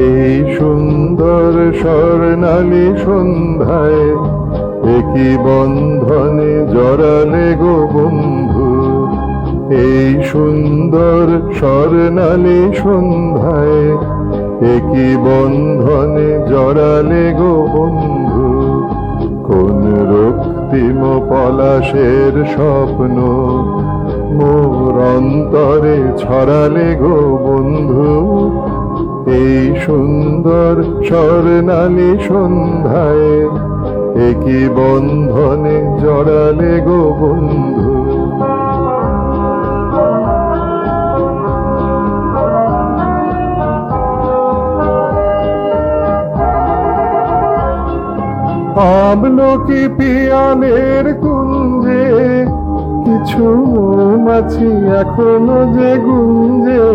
এই সুন্দর স্বর্ণালী সন্ধ্যায় একই বন্ধনে জড়ালে গো বন্ধু। এই সুন্দর স্বর্ণালী সন্ধ্যায় একই বন্ধনে জড়ালে গো বন্ধু। কোন রক্তিম পলাশের স্বপ্ন মোর অন্তরে ছড়ালে গো বন্ধু। এই সুন্দর স্বর্ণালী সন্ধ্যায় একই বন্ধনে জড়ালে গো বন্ধু। আমলকি পিয়ালের কুঞ্জে কিছু মৌমাছি এখনো যে গুঞ্জে।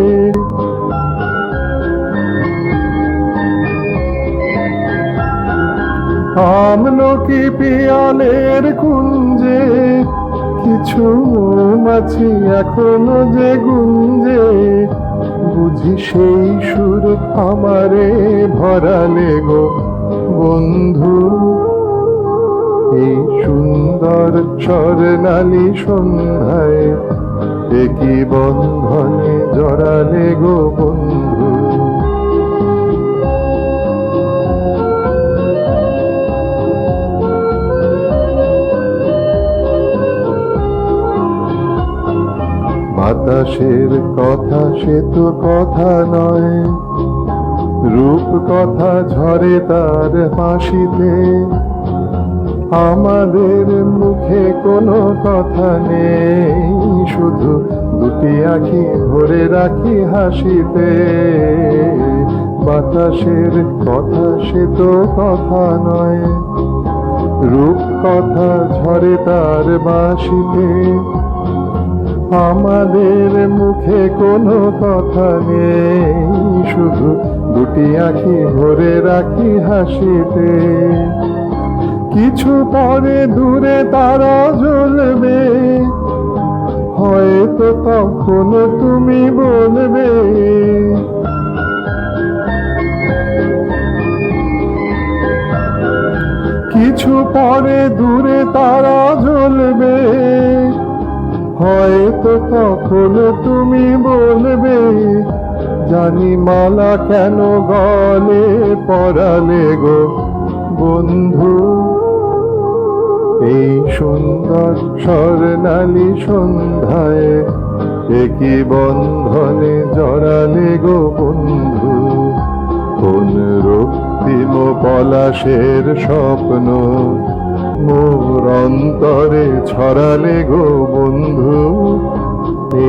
আমলকি পিয়ালের কুঞ্জে কিছু মৌমাছি এখনো যে গুঞ্জে। বুঝি সেই সুর আমারে ভরালে গো বন্ধু। এই সুন্দর স্বর্ণালী সন্ধ্যায় একই বন্ধনে জড়ালে গো বন্ধু। বাতাসের কথা সে তো কথা নয়, রূপ কথা ঝরে তার হাসিতে। আমাদের মুখে কোনো কথা নেই, শুধু দুটি আঁখি ভরে রাখি হাসিতে। বাতাসের কথা সে তো কথা নয়, রূপ কথা ঝরে তার বাঁশিতে। আমাদের মুখে কোনো কথা নেই, শুধু দুটি আঁখি ভরে রাখি হাসিতে। কিছু পরে দূরে তারা জ্বলবে, হয়তো তখন তুমি বলবে কিছু পরে দূরে তারা জ্বলবে, হয়তো তখন তুমি বলবে জানি মালা কেন গলে পরালে গো বন্ধু। এই সুন্দর স্বর্ণালী সন্ধ্যায় একই বন্ধনে জড়ালে গো বন্ধু। কোন রক্তিম পলাশের স্বপ্ন মোর অন্তরে ছড়ালে গো বন্ধু।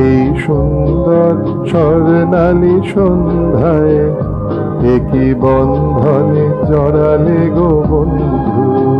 এই সুন্দর স্বর্ণালী সন্ধ্যায় একই বন্ধনে জড়ালে গো বন্ধু।